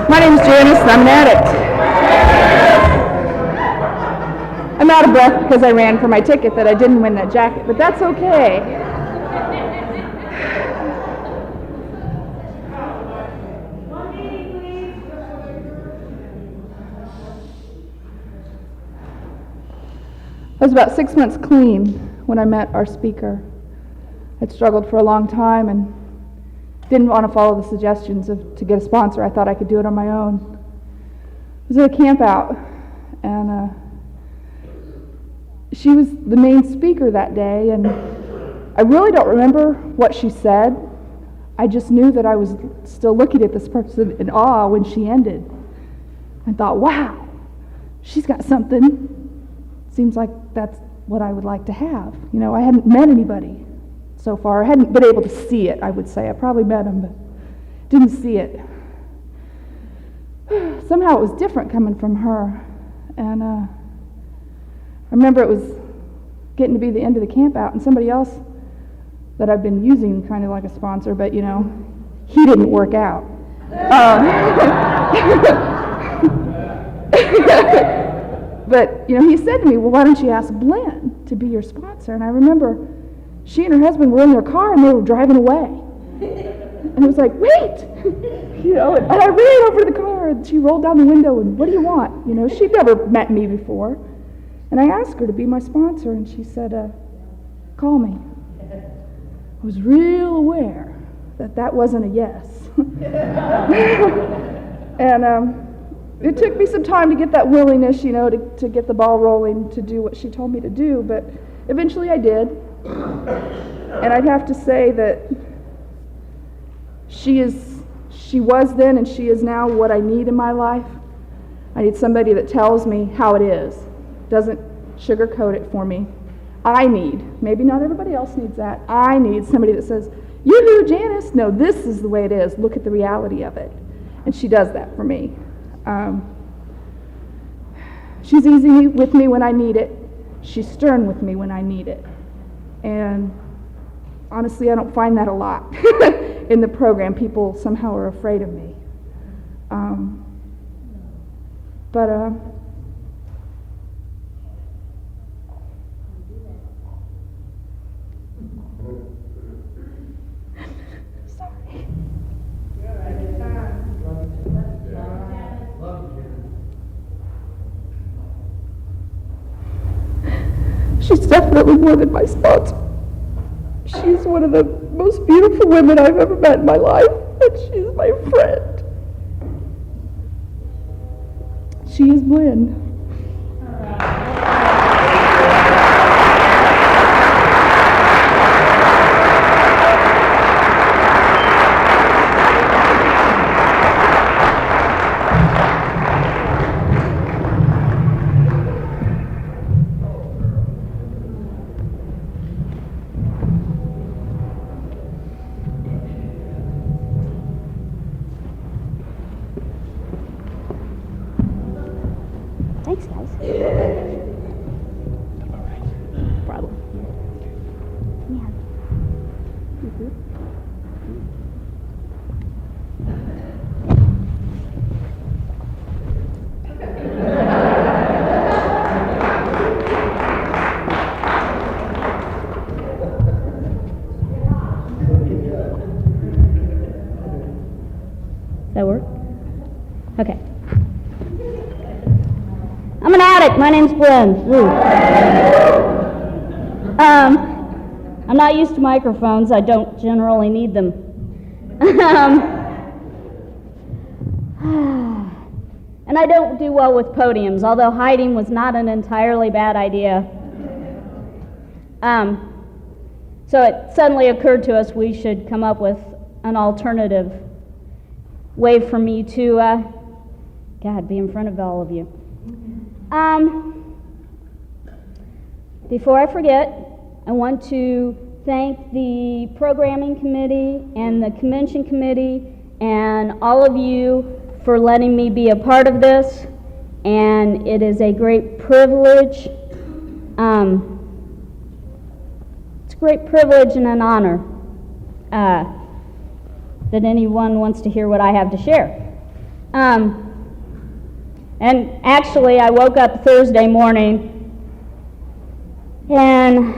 My name is Janice, and I'm an addict. I'm out of breath because I ran for my ticket that I didn't win that jacket, but that's okay. I was about 6 months clean when I met our speaker. I'd struggled for a long time and didn't want to follow the suggestions to get a sponsor. I thought I could do it on my own. I was at a camp out, and she was the main speaker that day, and I really don't remember what she said. I just knew that I was still looking at this person in awe when she ended. I thought, wow, she's got something. Seems like that's what I would like to have. You know, I hadn't met anybody so far. I hadn't been able to see it, I would say. I probably met him, but didn't see it. Somehow it was different coming from her. And I remember it was getting to be the end of the camp out, and somebody else that I've been using kind of like a sponsor, but, you know, he didn't work out. But, you know, he said to me, well, why don't you ask Blynn to be your sponsor? And I remember she and her husband were in their car and they were driving away. And it was like, wait! You know, and I ran over to the car and she rolled down the window and, what do you want? You know, she'd never met me before. And I asked her to be my sponsor and she said, call me. I was real aware that that wasn't a yes. And it took me some time to get that willingness, you know, to get the ball rolling, to do what she told me to do, but eventually I did. And I'd have to say that she was then and she is now what I need in my life. I need somebody that tells me how it is, doesn't sugarcoat it for me. I need, maybe not everybody else needs that, I need somebody that says, yoo-hoo, Janice, no, this is the way it is, look at the reality of it. And she does that for me. She's easy with me when I need it. She's stern with me when I need it. And honestly, I don't find that a lot in the program. People somehow are afraid of me. Sorry. She's definitely more than my sponsor. She's one of the most beautiful women I've ever met in my life, and she's my friend. She is Blynn. Thanks, guys. Problem. Yeah. Does that work? Okay. I'm an addict. My name's Blynn. I'm not used to microphones. I don't generally need them. And I don't do well with podiums, although hiding was not an entirely bad idea. So it suddenly occurred to us we should come up with an alternative way for me to, be in front of all of you. Before I forget, I want to thank the programming committee and the convention committee and all of you for letting me be a part of this, and it is a great privilege. It's a great privilege and an honor that anyone wants to hear what I have to share. And actually, I woke up Thursday morning, and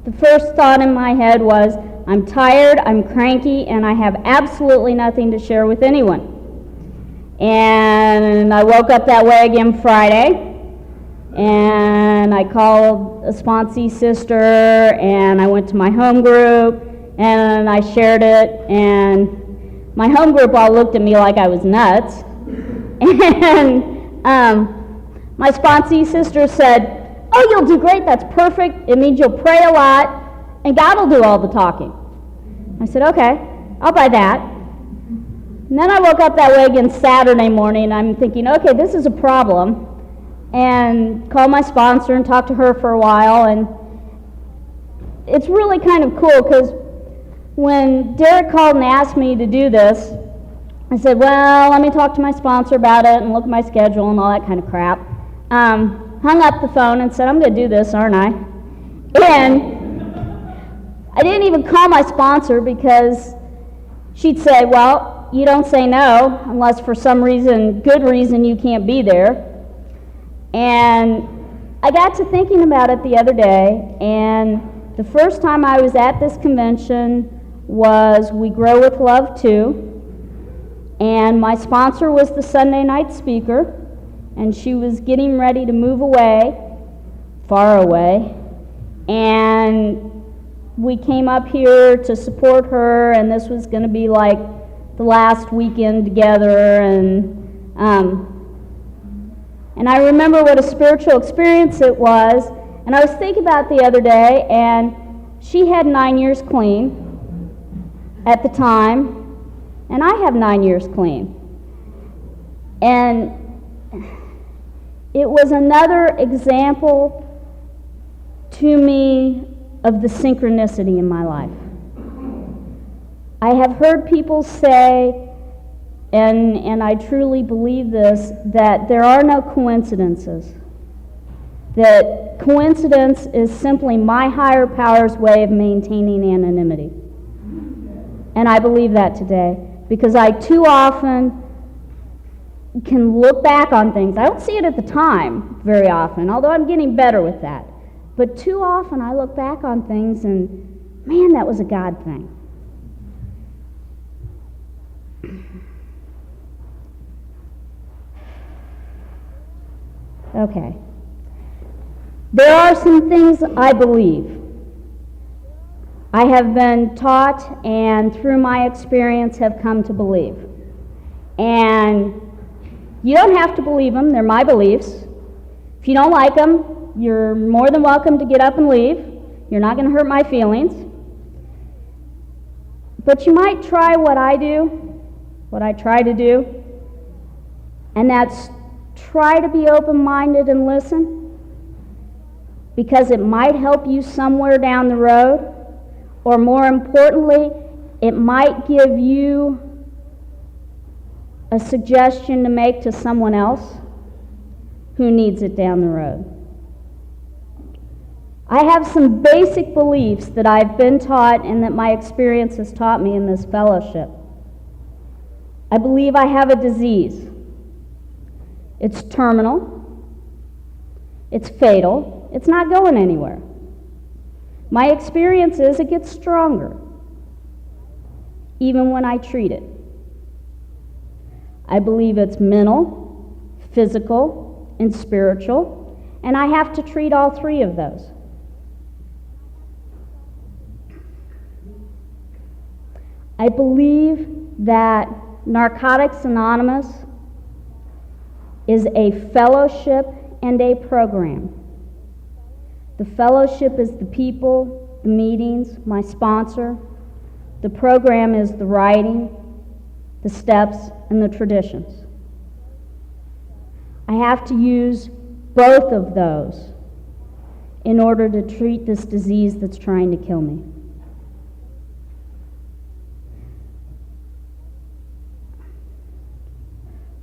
the first thought in my head was, I'm tired, I'm cranky, and I have absolutely nothing to share with anyone. And I woke up that way again Friday, and I called a sponsee sister, and I went to my home group, and I shared it, and my home group all looked at me like I was nuts. And my sponsee sister said, oh, you'll do great, that's perfect. It means you'll pray a lot, and God will do all the talking. I said, okay, I'll buy that. And then I woke up that way again Saturday morning, and I'm thinking, okay, this is a problem. And called my sponsor and talked to her for a while, and it's really kind of cool, because when Derek called and asked me to do this, I said, well, let me talk to my sponsor about it and look at my schedule and all that kind of crap. Hung up the phone and said, I'm going to do this, aren't I? And I didn't even call my sponsor, because she'd say, well, you don't say no unless for some reason, good reason, you can't be there. And I got to thinking about it the other day, and the first time I was at this convention was We Grow with Love 2. And my sponsor was the Sunday night speaker, and she was getting ready to move away, far away, and we came up here to support her, and this was going to be like the last weekend together, and I remember what a spiritual experience it was, and I was thinking about it the other day, and she had 9 years clean at the time, and I have 9 years clean. And it was another example to me of the synchronicity in my life. I have heard people say, and I truly believe this, that there are no coincidences. That coincidence is simply my higher power's way of maintaining anonymity. And I believe that today, because I too often can look back on things. I don't see it at the time very often, although I'm getting better with that. But too often I look back on things and, man, that was a God thing. Okay. There are some things I believe. I have been taught, and through my experience have come to believe. And you don't have to believe them, they're my beliefs. If you don't like them, you're more than welcome to get up and leave. You're not going to hurt my feelings. But you might try what I do, what I try to do, and that's try to be open-minded and listen, because it might help you somewhere down the road. Or more importantly, it might give you a suggestion to make to someone else who needs it down the road. I have some basic beliefs that I've been taught and that my experience has taught me in this fellowship. I believe I have a disease. It's terminal. It's fatal. It's not going anywhere. My experience is it gets stronger, even when I treat it. I believe it's mental, physical, and spiritual, and I have to treat all three of those. I believe that Narcotics Anonymous is a fellowship and a program. The fellowship is the people, the meetings, my sponsor. The program is the writing, the steps, and the traditions. I have to use both of those in order to treat this disease that's trying to kill me.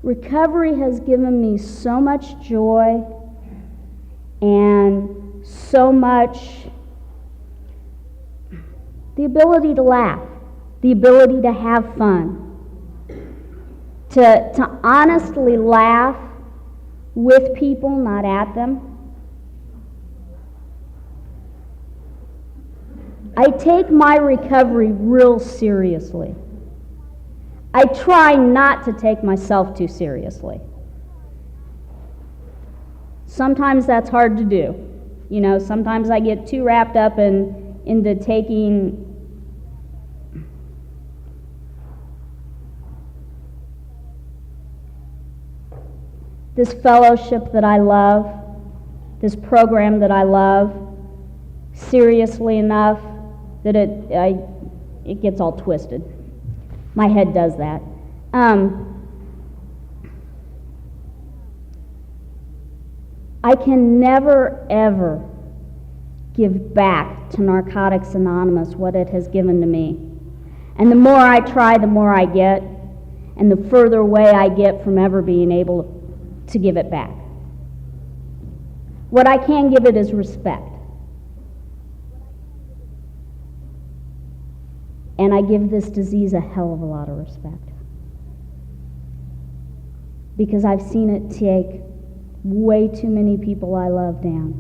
Recovery has given me so much joy and so much the ability to laugh, the ability to have fun, to honestly laugh with people, not at them. I take my recovery real seriously. I try not to take myself too seriously. Sometimes that's hard to do. You know, sometimes I get too wrapped up into taking this fellowship that I love, this program that I love, seriously enough that it gets all twisted. My head does that. I can never, ever give back to Narcotics Anonymous what it has given to me. And the more I try, the more I get, and the further away I get from ever being able to give it back. What I can give it is respect. And I give this disease a hell of a lot of respect. Because I've seen it take way too many people I love down.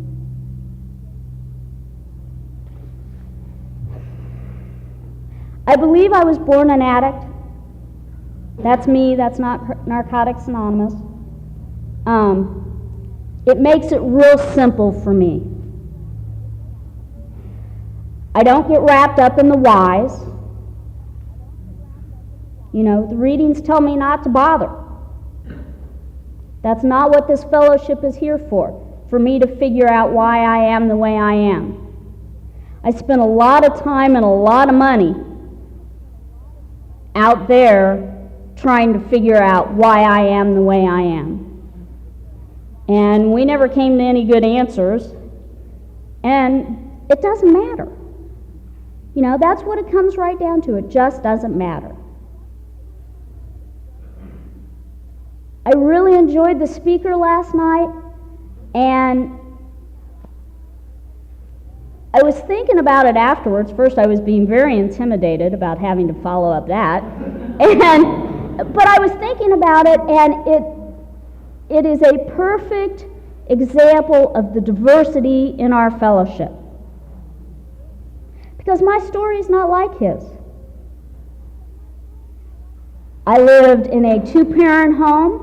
I believe I was born an addict. That's me, that's not Narcotics Anonymous. It makes it real simple for me. I don't get wrapped up in the whys. You know, the readings tell me not to bother. That's not what this fellowship is here for me to figure out why I am the way I am. I spent a lot of time and a lot of money out there trying to figure out why I am the way I am. And we never came to any good answers, and it doesn't matter. You know, that's what it comes right down to. It just doesn't matter. I really enjoyed the speaker last night, and I was thinking about it afterwards. First, I was being very intimidated about having to follow up that, but I was thinking about it, and it is a perfect example of the diversity in our fellowship. Because my story is not like his. I lived in a 2-parent home.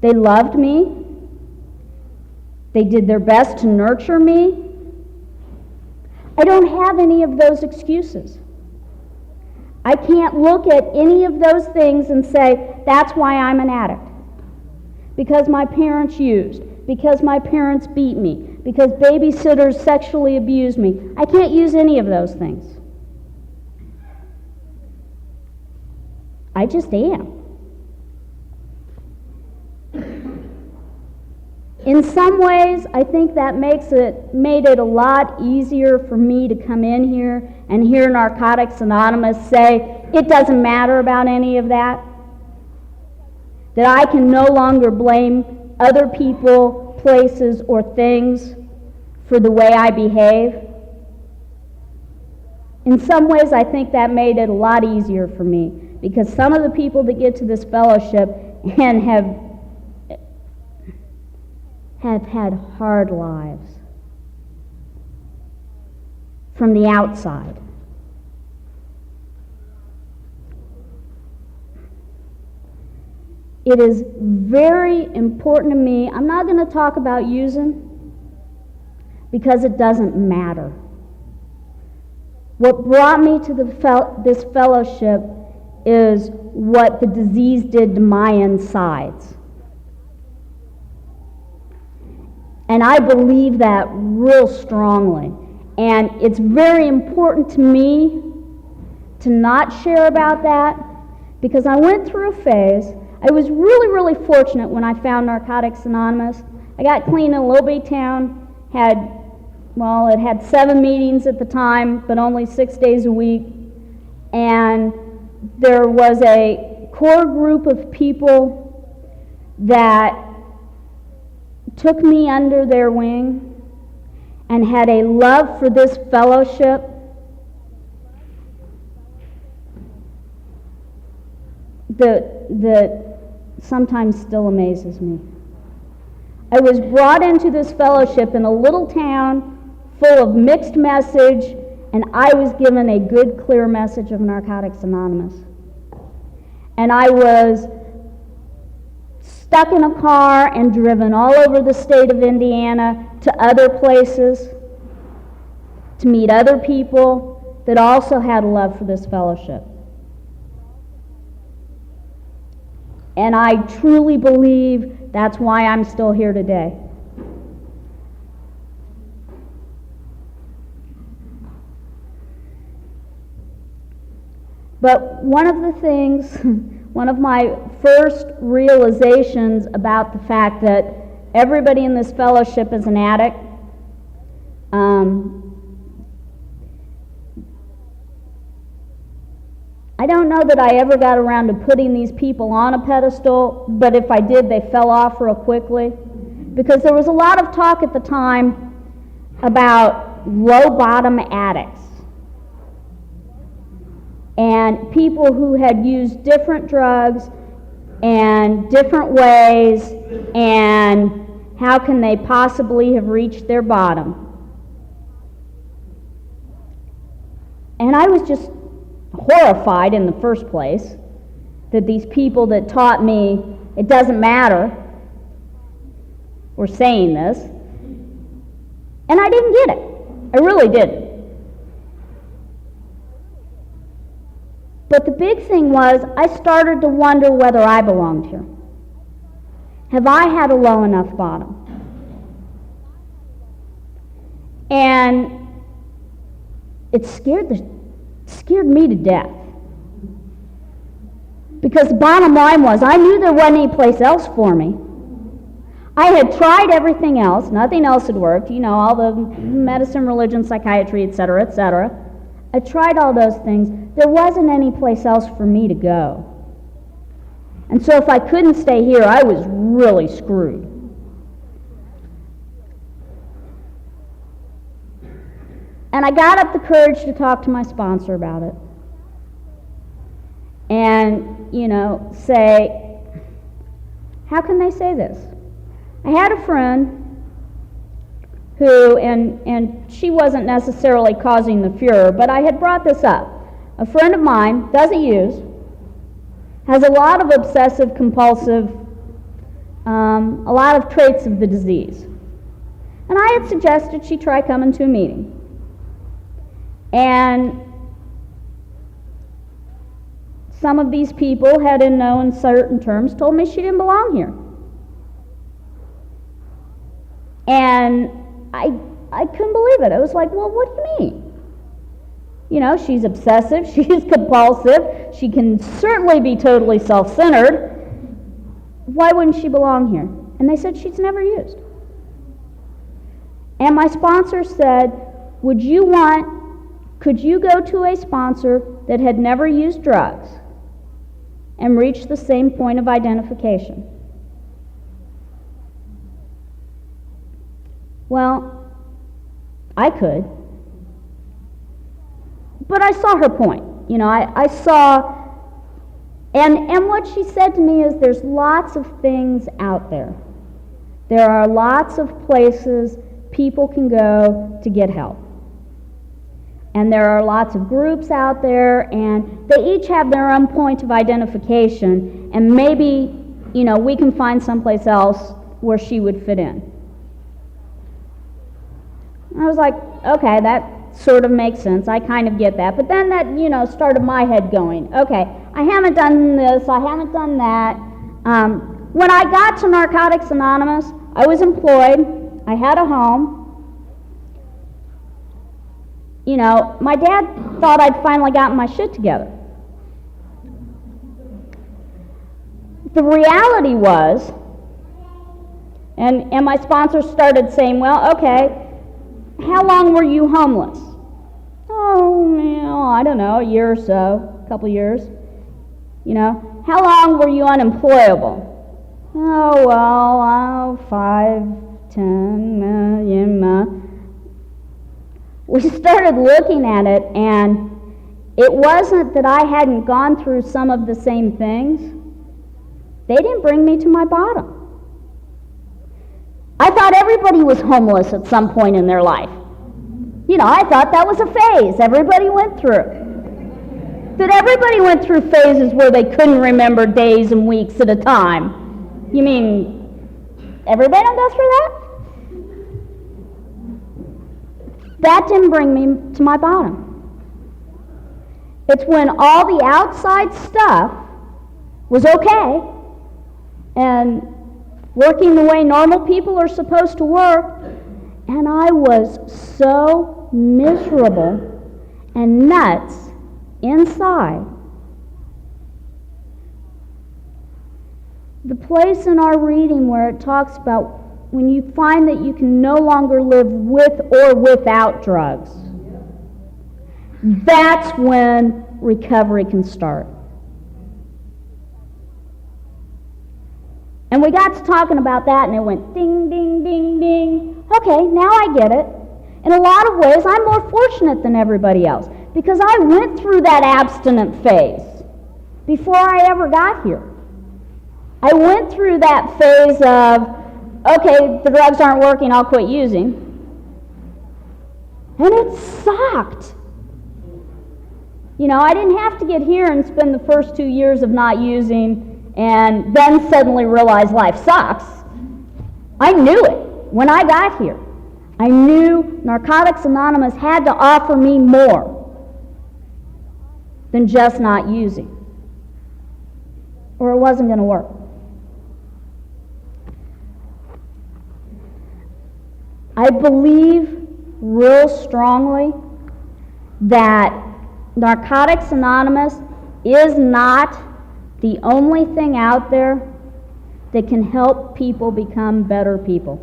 They loved me. They did their best to nurture me. I don't have any of those excuses. I can't look at any of those things and say, that's why I'm an addict. Because my parents used, because my parents beat me, because babysitters sexually abused me. I can't use any of those things. I just am. In some ways, I think that made it a lot easier for me to come in here and hear Narcotics Anonymous say, it doesn't matter about any of that. That I can no longer blame other people, places, or things for the way I behave. In some ways, I think that made it a lot easier for me, because some of the people that get to this fellowship and have had hard lives from the outside. It is very important to me. I'm not going to talk about using because it doesn't matter. What brought me to this fellowship is what the disease did to my insides. And I believe that real strongly. And it's very important to me to not share about that, because I went through a phase. I was really, really fortunate when I found Narcotics Anonymous. I got clean in a little bitty town, it had 7 meetings at the time, but only 6 days a week. And there was a core group of people that took me under their wing and had a love for this fellowship that sometimes still amazes me. I was brought into this fellowship in a little town full of mixed message, and I was given a good, clear message of Narcotics Anonymous. And I was stuck in a car and driven all over the state of Indiana to other places to meet other people that also had a love for this fellowship. And I truly believe that's why I'm still here today. But one of the things, one of my first realizations about the fact that everybody in this fellowship is an addict, I don't know that I ever got around to putting these people on a pedestal, but if I did, they fell off real quickly. Because there was a lot of talk at the time about low-bottom addicts and people who had used different drugs and different ways, and how can they possibly have reached their bottom. And I was just horrified in the first place that these people that taught me it doesn't matter were saying this, and I didn't get it. I really didn't. But the big thing was I started to wonder whether I belonged here. Have I had a low enough bottom? And it scared me to death. Because the bottom line was, I knew there wasn't any place else for me. I had tried everything else. Nothing else had worked. You know, all the medicine, religion, psychiatry, etc., etc. I tried all those things. There wasn't any place else for me to go. And so if I couldn't stay here, I was really screwed. And I got up the courage to talk to my sponsor about it. And, you know, say, how can they say this? I had a friend who, and she wasn't necessarily causing the furor, but I had brought this up. A friend of mine doesn't use, has a lot of obsessive compulsive, a lot of traits of the disease. And I had suggested she try coming to a meeting. And some of these people had, in no uncertain terms, told me she didn't belong here. And I couldn't believe it. I was like, well, what do you mean? You know, she's obsessive, she's compulsive, she can certainly be totally self-centered. Why wouldn't she belong here? And they said she's never used. And my sponsor said, could you go to a sponsor that had never used drugs and reach the same point of identification? Well, I could. But I saw her point. You know, I saw, and what she said to me is there's lots of things out there. There are lots of places people can go to get help. And there are lots of groups out there, and they each have their own point of identification, and maybe, you know, we can find someplace else where she would fit in. I was like, okay, that sort of makes sense. I kind of get that. But then that, you know, started my head going, okay, I haven't done this, I haven't done that. When I got to Narcotics Anonymous, I was employed, I had a home. You know, my dad thought I'd finally gotten my shit together. The reality was, and my sponsor started saying, well, okay, how long were you homeless? Oh, man, I don't know, a year or so, a couple years. You know, how long were you unemployable? Oh, well, 5, 10, We started looking at it, and it wasn't that I hadn't gone through some of the same things. They didn't bring me to my bottom. I thought everybody was homeless at some point in their life. You know, I thought that was a phase everybody went through. That everybody went through phases where they couldn't remember days and weeks at a time. You mean everybody don't go through that? That didn't bring me to my bottom. It's when all the outside stuff was okay and working the way normal people are supposed to work, and I was so miserable and nuts inside. The place in our reading where it talks about when you find that you can no longer live with or without drugs, that's when recovery can start. And we got to talking about that, and it went ding, ding, ding, ding. Okay, now I get it. In a lot of ways, I'm more fortunate than everybody else because I went through that abstinent phase before I ever got here. I went through that phase of, okay, the drugs aren't working, I'll quit using. And it sucked. You know, I didn't have to get here and spend the first 2 years of not using and then suddenly realize life sucks. I knew it when I got here. I knew Narcotics Anonymous had to offer me more than just not using, or it wasn't going to work. I believe real strongly that Narcotics Anonymous is not the only thing out there that can help people become better people.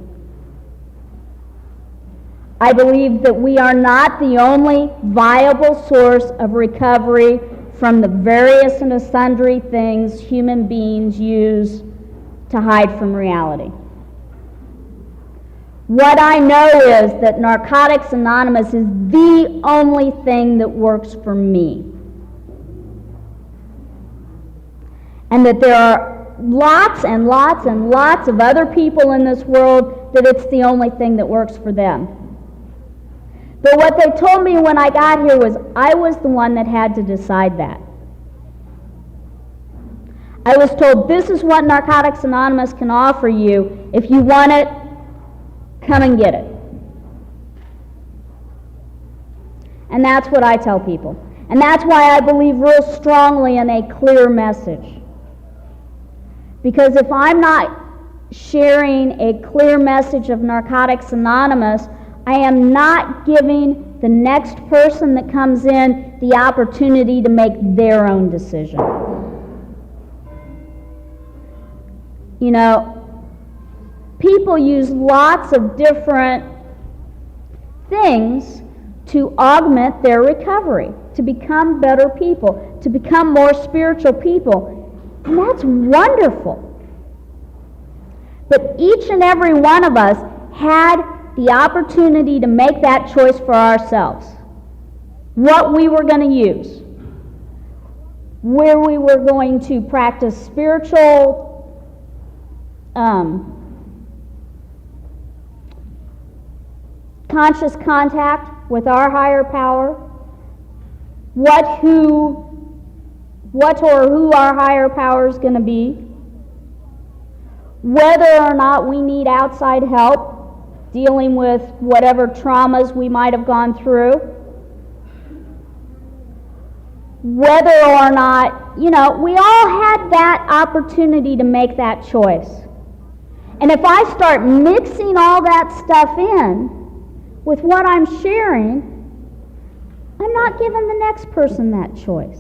I believe that we are not the only viable source of recovery from the various and sundry things human beings use to hide from reality. What I know is that Narcotics Anonymous is the only thing that works for me. And that there are lots and lots and lots of other people in this world that it's the only thing that works for them. But what they told me when I got here was I was the one that had to decide that. I was told, this is what Narcotics Anonymous can offer you. If you want it, come and get it. And that's what I tell people. And that's why I believe real strongly in a clear message. Because if I'm not sharing a clear message of Narcotics Anonymous, I am not giving the next person that comes in the opportunity to make their own decision. You know, people use lots of different things to augment their recovery, to become better people, to become more spiritual people. And that's wonderful. But each and every one of us had the opportunity to make that choice for ourselves. What we were going to use. Where we were going to practice spiritual conscious contact with our higher power. What or who our higher power is going to be, whether or not we need outside help dealing with whatever traumas we might have gone through, whether or not, you know, we all had that opportunity to make that choice. And if I start mixing all that stuff in with what I'm sharing, I'm not giving the next person that choice.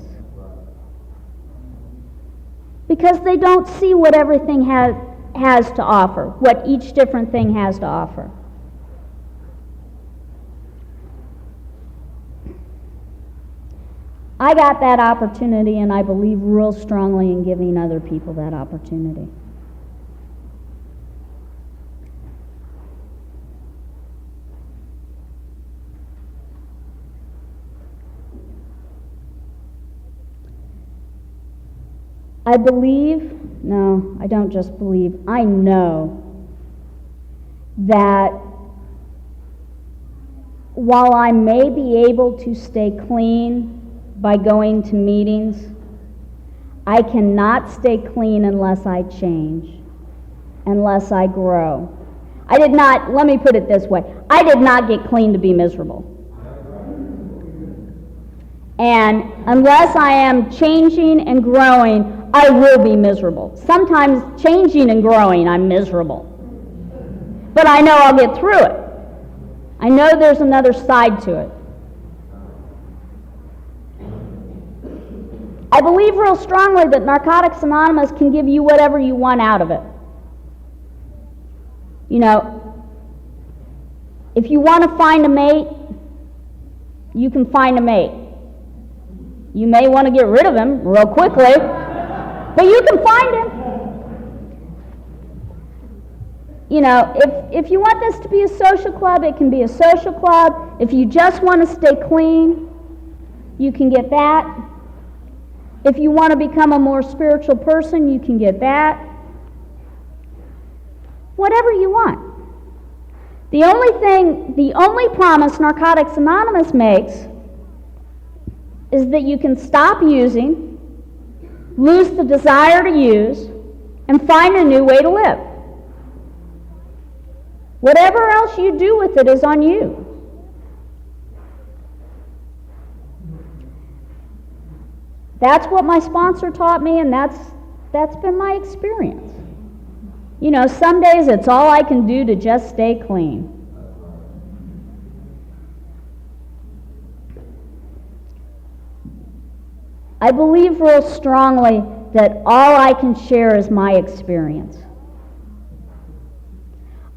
Because they don't see what everything has to offer, what each different thing has to offer. I got that opportunity, and I believe real strongly in giving other people that opportunity. I believe, no, I don't just believe, I know that while I may be able to stay clean by going to meetings, I cannot stay clean unless I change, unless I grow. Let me put it this way, I did not get clean to be miserable. And unless I am changing and growing, I will be miserable. Sometimes changing and growing, I'm miserable. But I know I'll get through it. I know there's another side to it. I believe real strongly that Narcotics Anonymous can give you whatever you want out of it. You know, if you want to find a mate, you can find a mate. You may want to get rid of him real quickly, but you can find him. You know, if you want this to be a social club, it can be a social club. If you just want to stay clean, you can get that. If you want to become a more spiritual person, you can get that. Whatever you want. The only promise Narcotics Anonymous makes is that you can stop using, lose the desire to use, and find a new way to live. Whatever else you do with it is on you. That's what my sponsor taught me, and that's been my experience. You know, some days it's all I can do to just stay clean. I believe real strongly that all I can share is my experience.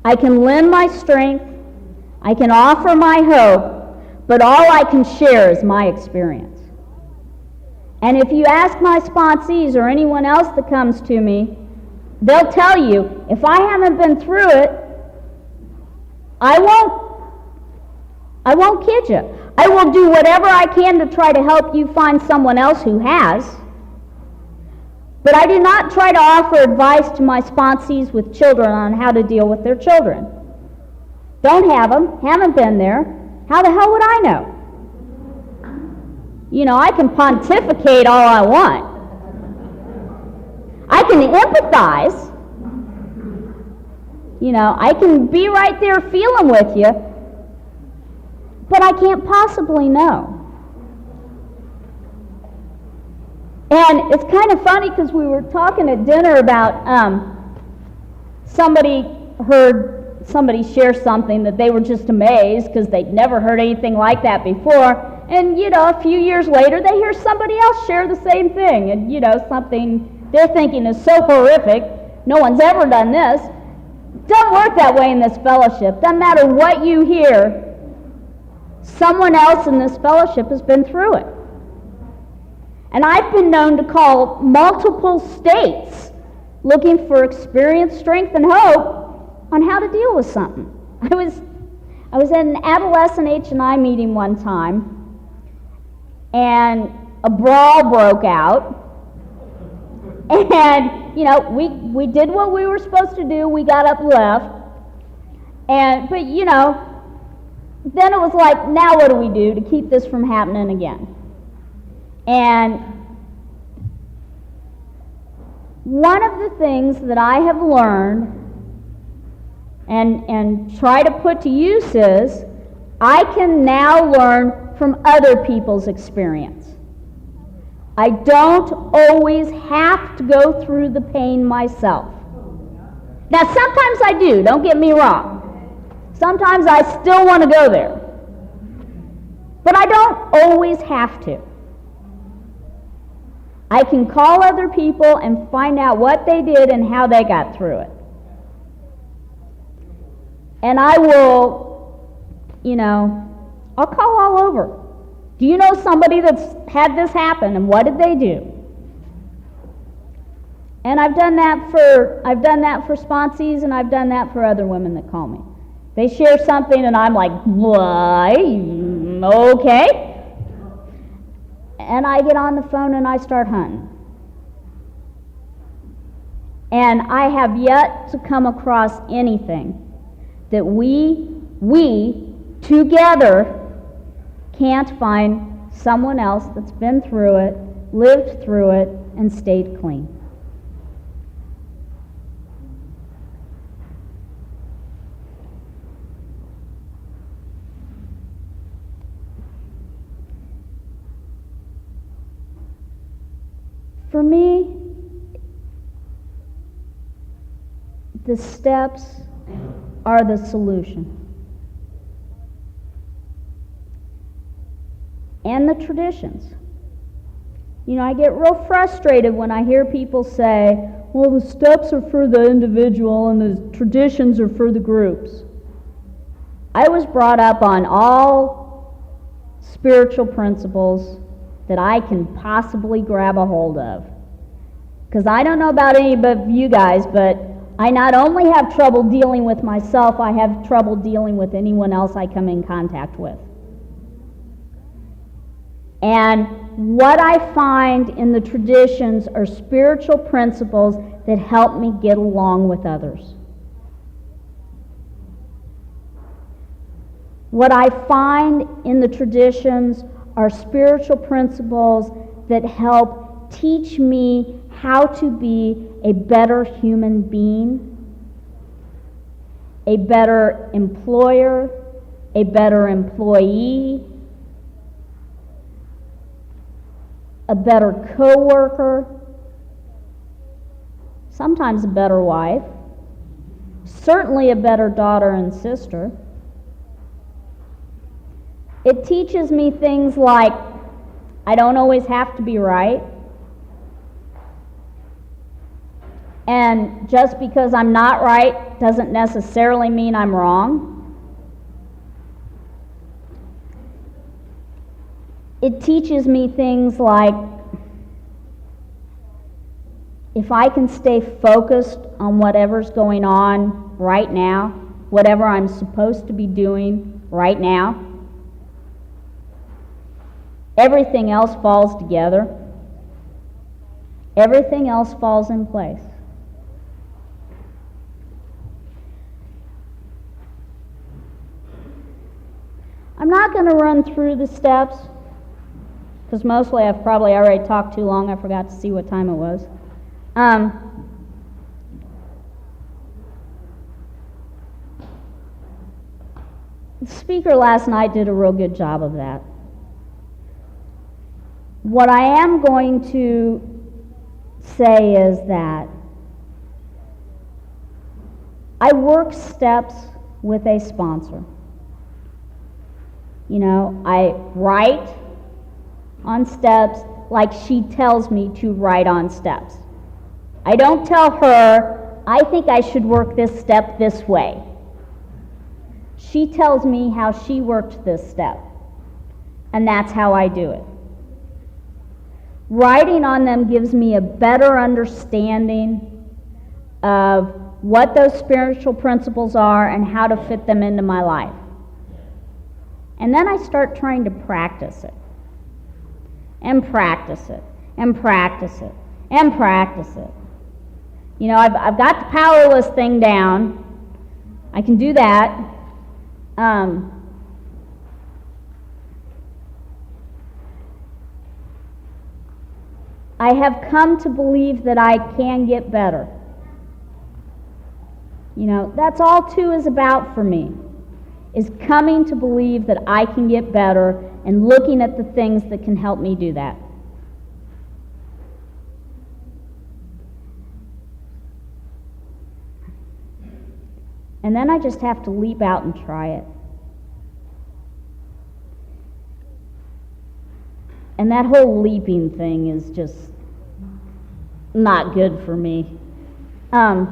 I can lend my strength, I can offer my hope, but all I can share is my experience. And if you ask my sponsees or anyone else that comes to me, they'll tell you, if I haven't been through it, I won't kid you. I will do whatever I can to try to help you find someone else who has. But I do not try to offer advice to my sponsees with children on how to deal with their children. Don't have them, haven't been there. How the hell would I know? You know, I can pontificate all I want. I can empathize. You know, I can be right there feeling with you, but I can't possibly know. And it's kind of funny because we were talking at dinner about somebody heard somebody share something that they were just amazed because they'd never heard anything like that before. And, you know, a few years later, they hear somebody else share the same thing. And, you know, something they're thinking is so horrific, no one's ever done this. Doesn't work that way in this fellowship. Doesn't matter what you hear, someone else in this fellowship has been through it. And I've been known to call multiple states looking for experience, strength, and hope on how to deal with something. I was at an adolescent H&I meeting one time, and a brawl broke out. And, you know, we did what we were supposed to do. We got up and left. But, you know, then it was like, now what do we do to keep this from happening again? And one of the things that I have learned and try to put to use is I can now learn from other people's experience. I don't always have to go through the pain myself. Now, sometimes I do, don't get me wrong. Sometimes I still want to go there. But I don't always have to. I can call other people and find out what they did and how they got through it. And I will, you know, I'll call all over. Do you know somebody that's had this happen, and what did they do? And I've done that for sponsees, and I've done that for other women that call me. They share something, and I'm like, why? Okay. And I get on the phone and I start hunting. And I have yet to come across anything that we together can't find someone else that's been through it, lived through it, and stayed clean. For me, the steps are the solution. And the traditions. You know, I get real frustrated when I hear people say, well, the steps are for the individual and the traditions are for the groups. I was brought up on all spiritual principles that I can possibly grab a hold of. Because I don't know about any of you guys, but I not only have trouble dealing with myself, I have trouble dealing with anyone else I come in contact with. And what I find in the traditions are spiritual principles that help me get along with others. What I find in the traditions are spiritual principles that help teach me how to be a better human being, a better employer, a better employee, a better co-worker, sometimes a better wife, certainly a better daughter and sister. It teaches me things like I don't always have to be right, and just because I'm not right doesn't necessarily mean I'm wrong. It teaches me things like if I can stay focused on whatever's going on right now, whatever I'm supposed to be doing right now, everything else falls together. Everything else falls in place. I'm not going to run through the steps, because mostly I've probably already talked too long. I forgot to see what time it was. The speaker last night did a real good job of that. What I am going to say is that I work steps with a sponsor. You know, I write on steps like she tells me to write on steps. I don't tell her, I think I should work this step this way. She tells me how she worked this step, and that's how I do it. Writing on them gives me a better understanding of what those spiritual principles are and how to fit them into my life. And then I start trying to practice it. And practice it. And practice it. And practice it. You know, I've got the powerless thing down. I can do that. I have come to believe that I can get better. You know, that's all 2 is about for me, is coming to believe that I can get better and looking at the things that can help me do that. And then I just have to leap out and try it. And that whole leaping thing is just not good for me. I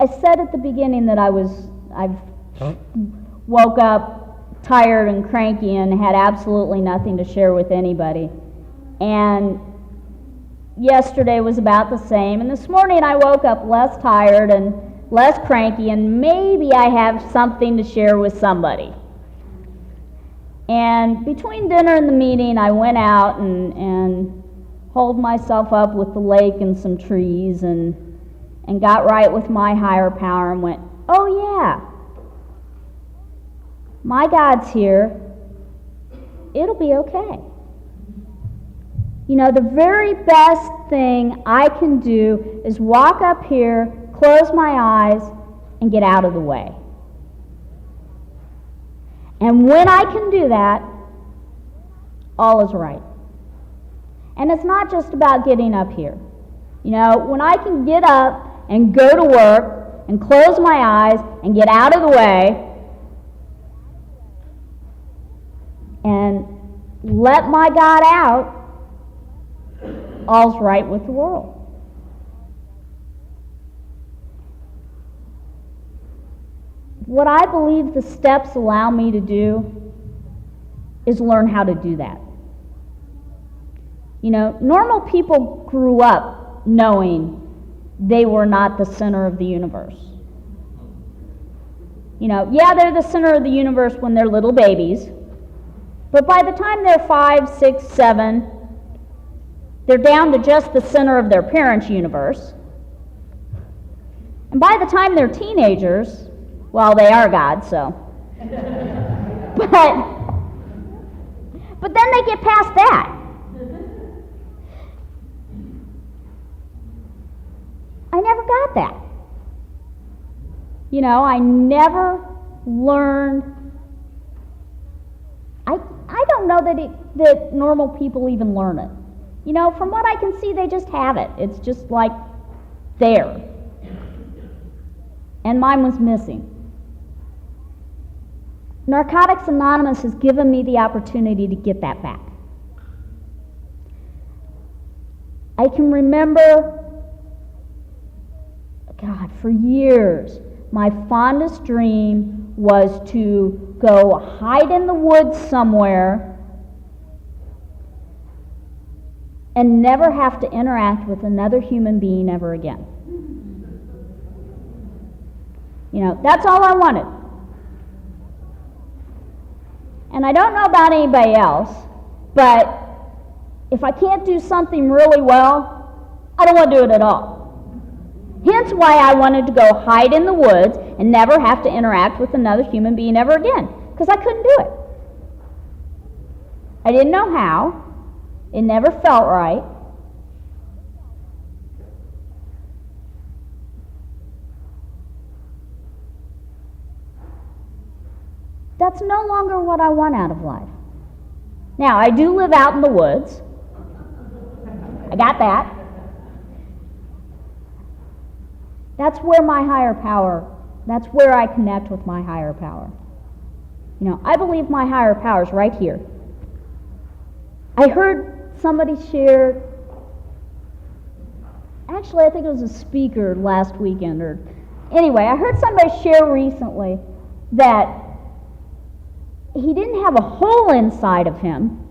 said at the beginning that I've woke up tired and cranky and had absolutely nothing to share with anybody. And yesterday was about the same, and this morning I woke up less tired and less cranky, and maybe I have something to share with somebody. And between dinner and the meeting, I went out and hold myself up with the lake and some trees and got right with my higher power and went, oh yeah, my God's here, it'll be okay. You know, the very best thing I can do is walk up here, close my eyes, and get out of the way. And when I can do that, all is right. And it's not just about getting up here. You know, when I can get up and go to work and close my eyes and get out of the way and let my God out, all's right with the world. What I believe the steps allow me to do is learn how to do that. You know, normal people grew up knowing they were not the center of the universe. You know, yeah, they're the center of the universe when they're little babies, but by the time they're 5, 6, 7, they're down to just the center of their parents' universe. And by the time they're teenagers, well, they are God, so. But then they get past that. I never got that. You know, I never learned. I don't know that normal people even learn it. You know, from what I can see, they just have it. It's just like there. And mine was missing. Narcotics Anonymous has given me the opportunity to get that back. I can remember, God, for years, my fondest dream was to go hide in the woods somewhere and never have to interact with another human being ever again. You know, that's all I wanted. And I don't know about anybody else, but if I can't do something really well, I don't want to do it at all. Hence why I wanted to go hide in the woods and never have to interact with another human being ever again, because I couldn't do it. I didn't know how. It never felt right. That's no longer what I want out of life. Now, I do live out in the woods. I got that. That's where my higher power, that's where I connect with my higher power. You know, I believe my higher power is right here. I heard somebody share, actually I think it was a speaker last weekend, or anyway, I heard somebody share recently that he didn't have a hole inside of him.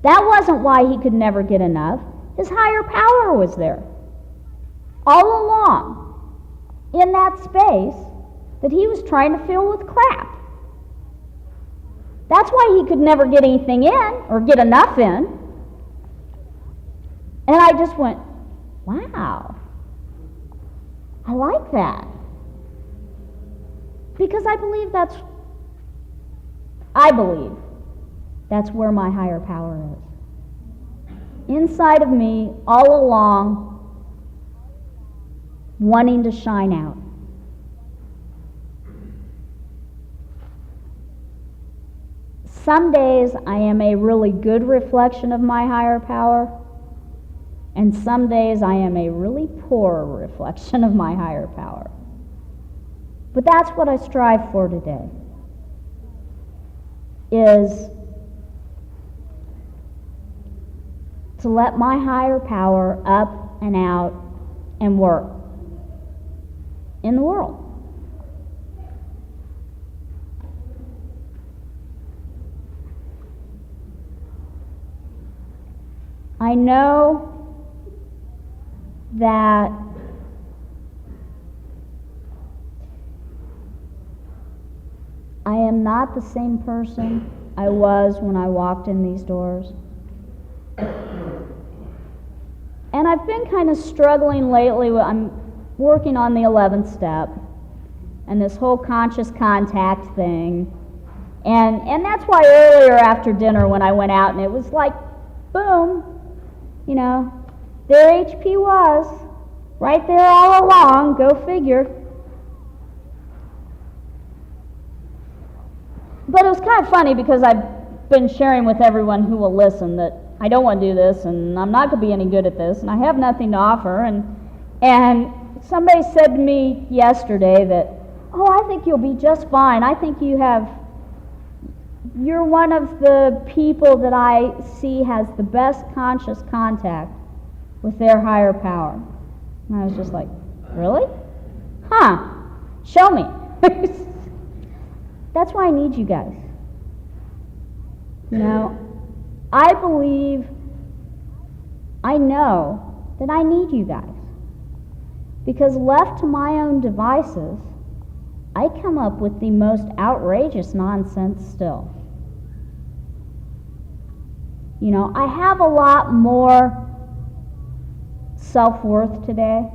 That wasn't why he could never get enough. His higher power was there. All along, in that space that he was trying to fill with crap. That's why he could never get anything in, or get enough in. And I just went, wow, I like that. Because I believe that's where my higher power is. Inside of me, all along, wanting to shine out. Some days I am a really good reflection of my higher power, and some days I am a really poor reflection of my higher power. But that's what I strive for today, is to let my higher power up and out and work in the world. I know that I am not the same person I was when I walked in these doors. And I've been kind of struggling lately. I'm working on the 11th step and this whole conscious contact thing. And that's why earlier after dinner when I went out and it was like, boom, you know, there HP was, right there all along, go figure. But it was kind of funny because I've been sharing with everyone who will listen that I don't want to do this and I'm not going to be any good at this and I have nothing to offer. And somebody said to me yesterday that, oh, I think you'll be just fine. I think you're one of the people that I see has the best conscious contact with their higher power. And I was just like, really? Huh, show me. That's why I need you guys. You know, I know that I need you guys. Because left to my own devices, I come up with the most outrageous nonsense still. You know, I have a lot more self-worth today.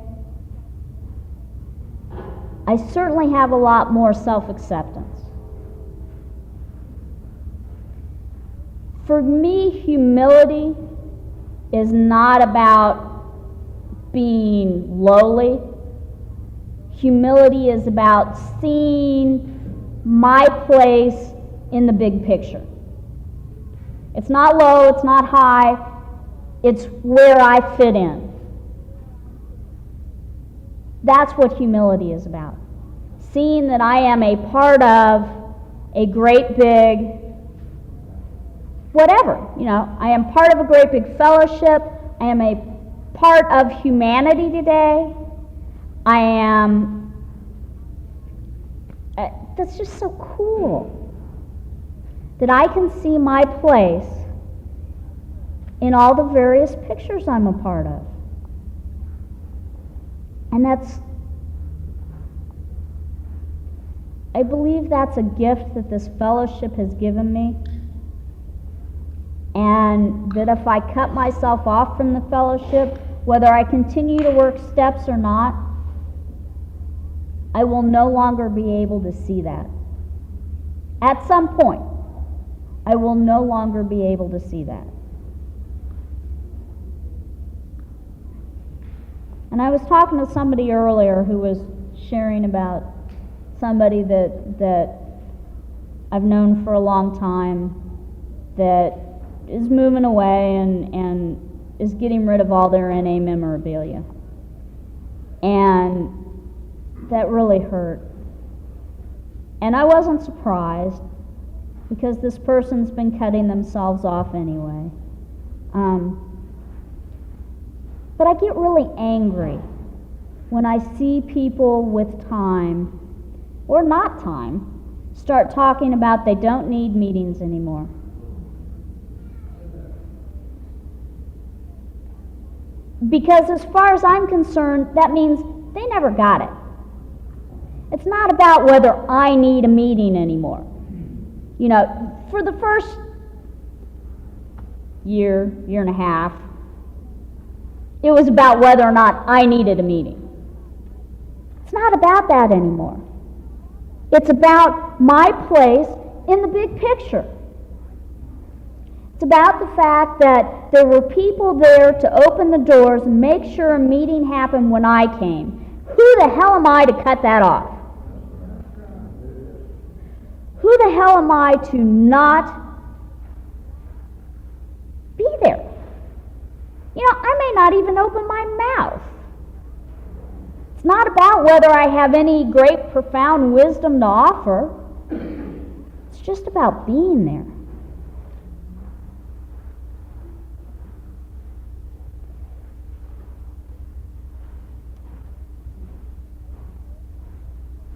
I certainly have a lot more self-acceptance. For me, humility is not about being lowly. Humility is about seeing my place in the big picture. It's not low, it's not high, it's where I fit in. That's what humility is about. Seeing that I am a part of a great big whatever, you know, I am part of a great big fellowship, I am a part of humanity today, I am, that's just so cool. That I can see my place in all the various pictures I'm a part of. And I believe that's a gift that this fellowship has given me. And that if I cut myself off from the fellowship, whether I continue to work steps or not, I will no longer be able to see that. At some point, I will no longer be able to see that. And I was talking to somebody earlier who was sharing about somebody that I've known for a long time that is moving away and is getting rid of all their NA memorabilia. And that really hurt. And I wasn't surprised, because this person's been cutting themselves off anyway. But I get really angry when I see people with time, or not time, start talking about they don't need meetings anymore. Because as far as I'm concerned, that means they never got it. It's not about whether I need a meeting anymore. You know, for the first year and a half, it was about whether or not I needed a meeting. It's not about that anymore. It's about my place in the big picture. It's about the fact that there were people there to open the doors and make sure a meeting happened when I came. Who the hell am I to cut that off? Who the hell am I to not be there? You know, I may not even open my mouth. It's not about whether I have any great profound wisdom to offer. It's just about being there.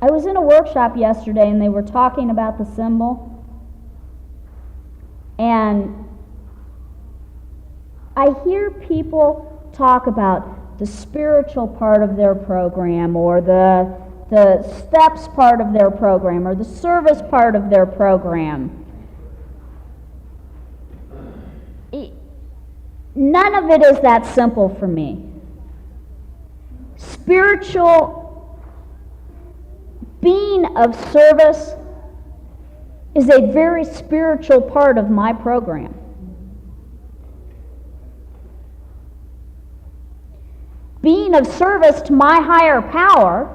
I was in a workshop yesterday and they were talking about the symbol, and I hear people talk about the spiritual part of their program, or the steps part of their program, or the service part of their program. none of it is that simple for me. Being of service is a very spiritual part of my program. Being of service to my higher power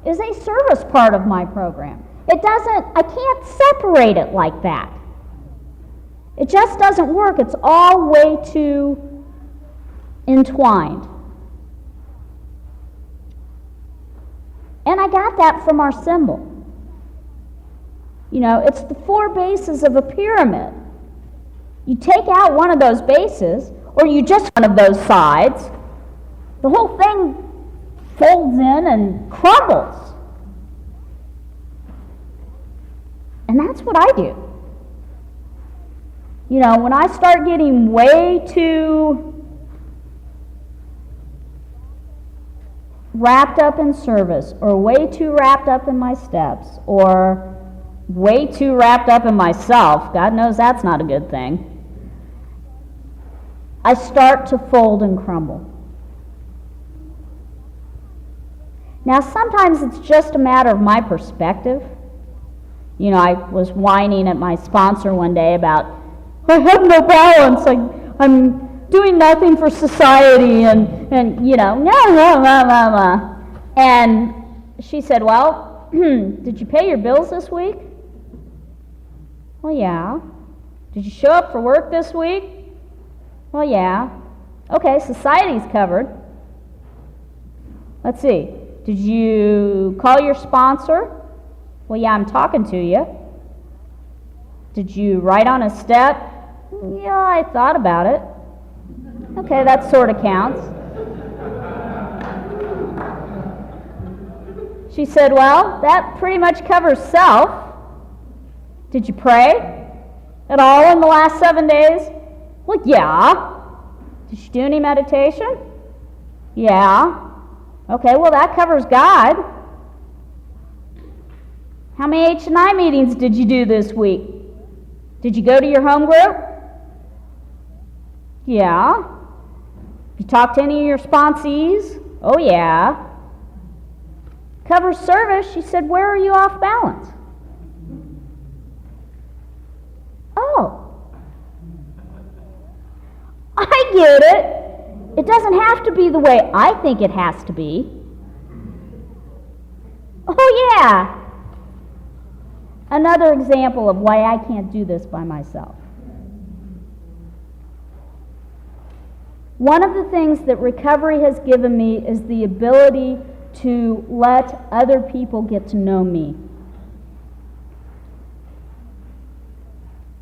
is a service part of my program. I can't separate it like that. It just doesn't work. It's all way too entwined. And I got that from our symbol. You know, it's the 4 bases of a pyramid. You take out one of those bases, or you just one of those sides, the whole thing folds in and crumbles. And that's what I do. You know, when I start getting way too wrapped up in service, or way too wrapped up in my steps, or way too wrapped up in myself, God knows that's not a good thing, I start to fold and crumble. Now, sometimes it's just a matter of my perspective. You know, I was whining at my sponsor one day about, I have no balance, I'm doing nothing for society, and you know, no. And she said, well, did you pay your bills this week? Well, yeah. Did you show up for work this week? Well, yeah. Okay, society's covered. Let's see. Did you call your sponsor? Well, yeah, I'm talking to you. Did you write on a step? Yeah, I thought about it. Okay, that sort of counts. She said, well, that pretty much covers self. Did you pray at all in the last 7 days? Well, yeah. Did you do any meditation? Yeah. Okay, well, that covers God. How many H&I meetings did you do this week? Did you go to your home group? Yeah. You talked to any of your sponsees? Oh, yeah. Covers service. She said, where are you off balance? Oh. I get it. It doesn't have to be the way I think it has to be. Oh, yeah. Another example of why I can't do this by myself. One of the things that recovery has given me is the ability to let other people get to know me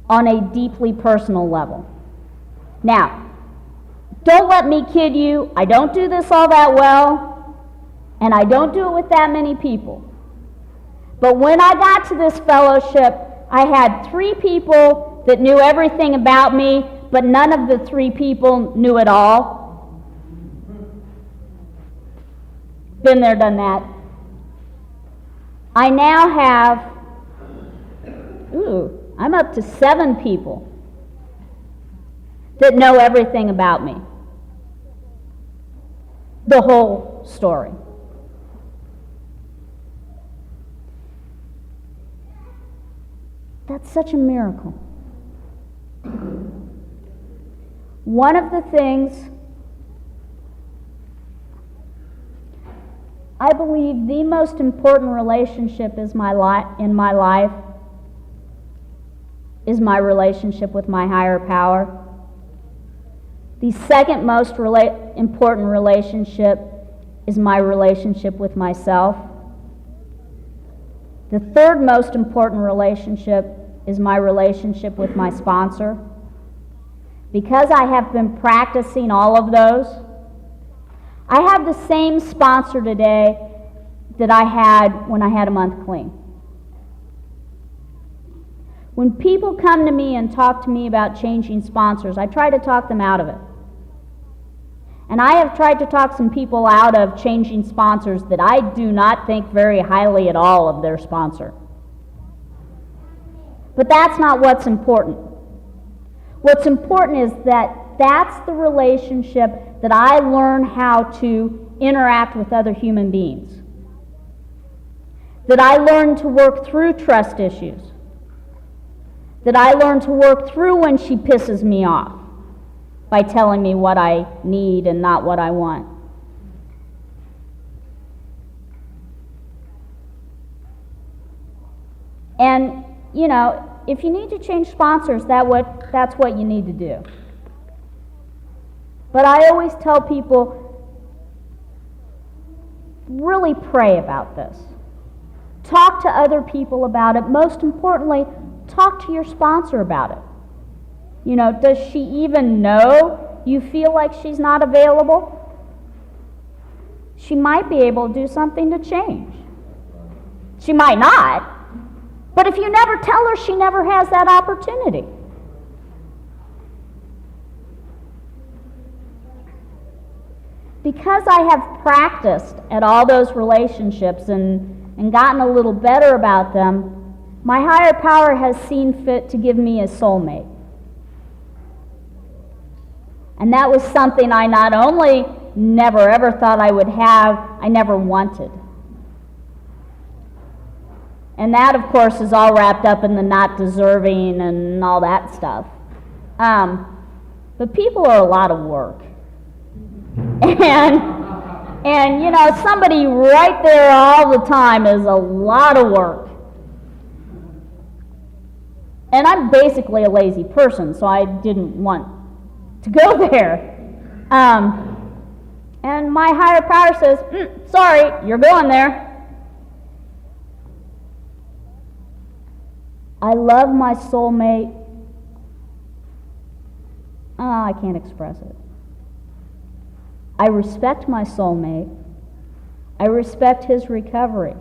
on a deeply personal level. Now, don't let me kid you, I don't do this all that well, and I don't do it with that many people. But when I got to this fellowship, I had 3 people that knew everything about me, but none of the 3 people knew it all. Been there, done that. I now have, I'm up to 7 people that know everything about me. The whole story. That's such a miracle. One of the things I believe the most important relationship in my life is my relationship with my higher power. The second most important relationship is my relationship with myself. The third most important relationship is my relationship with my sponsor. Because I have been practicing all of those, I have the same sponsor today that I had when I had a month clean. When people come to me and talk to me about changing sponsors, I try to talk them out of it. And I have tried to talk some people out of changing sponsors that I do not think very highly at all of their sponsor. But that's not what's important. What's important is that that's the relationship that I learn how to interact with other human beings. That I learn to work through trust issues. That I learn to work through when she pisses me off by telling me what I need and not what I want. And, you know, if you need to change sponsors, that's what you need to do. But I always tell people, really pray about this. Talk to other people about it. Most importantly, talk to your sponsor about it. You know, does she even know you feel like she's not available? She might be able to do something to change. She might not. But if you never tell her, she never has that opportunity. Because I have practiced at all those relationships and gotten a little better about them, my higher power has seen fit to give me a soulmate. And that was something I not only never ever thought I would have, I never wanted. And that, of course, is all wrapped up in the not deserving and all that stuff. But people are a lot of work. And you know, somebody right there all the time is a lot of work. And I'm basically a lazy person, so I didn't want to go there. And my higher power says, sorry, you're going there. I love my soulmate. Oh, I can't express it. I respect my soulmate. I respect his recovery.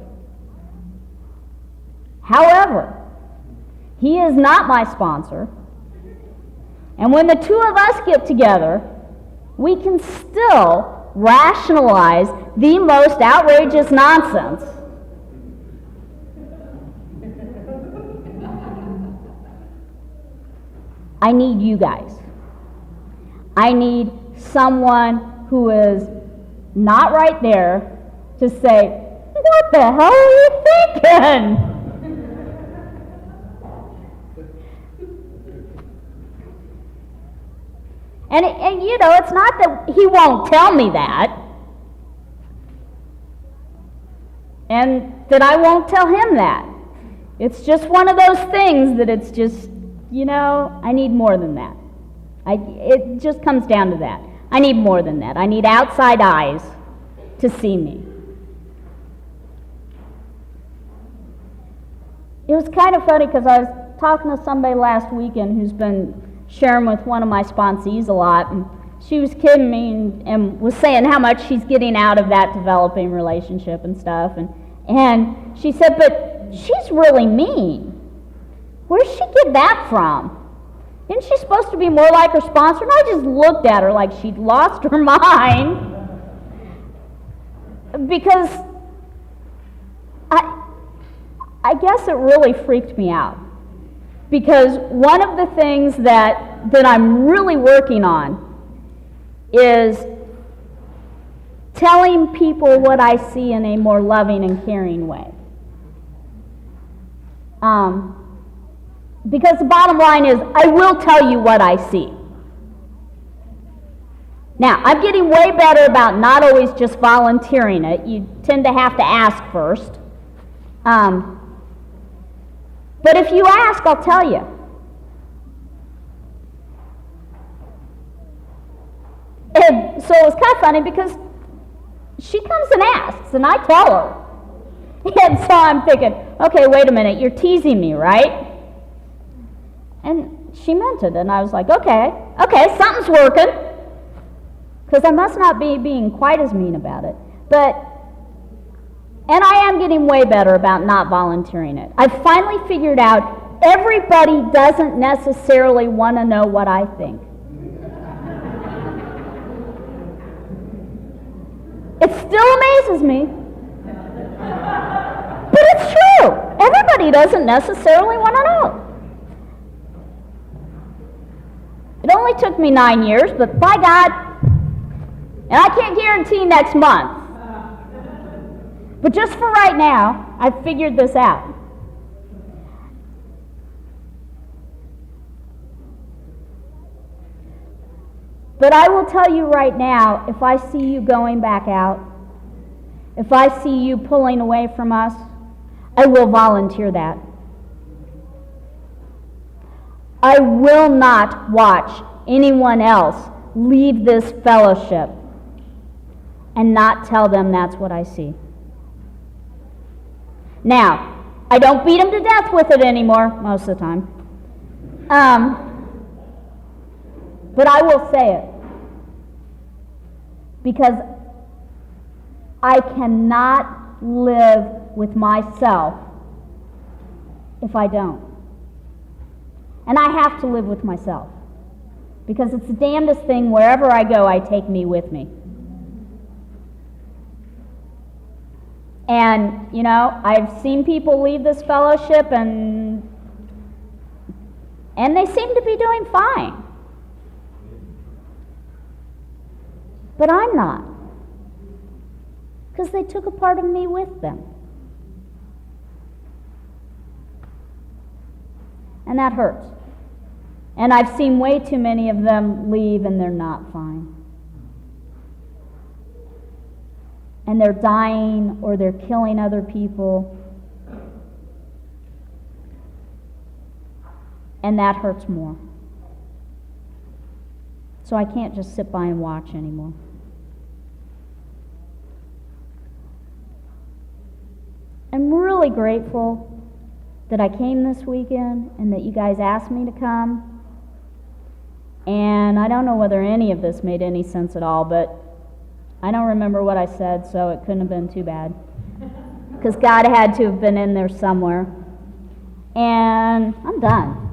However, he is not my sponsor. And when the two of us get together, we can still rationalize the most outrageous nonsense. I need you guys. I need someone who is not right there to say, what the hell are you thinking? And you know, it's not that he won't tell me that, and that I won't tell him that. It's just one of those things that it's just, you know, I need more than that. It just comes down to that. I need more than that. I need outside eyes to see me. It was kind of funny because I was talking to somebody last weekend who's been sharing with one of my sponsees a lot, and she was kidding me and was saying how much she's getting out of that developing relationship and stuff. And she said, but she's really mean. Where'd she get that from? Isn't she supposed to be more like her sponsor? And I just looked at her like she'd lost her mind. Because I guess it really freaked me out. Because one of the things that I'm really working on is telling people what I see in a more loving and caring way. Because the bottom line is, I will tell you what I see. Now, I'm getting way better about not always just volunteering it. You tend to have to ask first. But if you ask, I'll tell you. And so it's kind of funny because she comes and asks, and I tell her. And so I'm thinking, okay, wait a minute, you're teasing me, right? And she meant it, and I was like, okay, something's working. Because I must not be being quite as mean about it. And I am getting way better about not volunteering it. I've finally figured out everybody doesn't necessarily want to know what I think. It still amazes me. But it's true. Everybody doesn't necessarily want to know. only took me 9 years, but by God, and I can't guarantee next month. But just for right now, I've figured this out. But I will tell you right now, if I see you going back out, if I see you pulling away from us, I will volunteer that. I will not watch anyone else leave this fellowship and not tell them that's what I see. Now, I don't beat them to death with it anymore, most of the time. But I will say it. Because I cannot live with myself if I don't. And I have to live with myself. Because it's the damnedest thing, wherever I go, I take me with me. And, you know, I've seen people leave this fellowship and they seem to be doing fine. But I'm not. Because they took a part of me with them. And that hurts. And I've seen way too many of them leave and they're not fine. And they're dying or they're killing other people. And that hurts more. So I can't just sit by and watch anymore. I'm really grateful that I came this weekend and that you guys asked me to come. And I don't know whether any of this made any sense at all, but I don't remember what I said, so it couldn't have been too bad. Because God had to have been in there somewhere. And I'm done.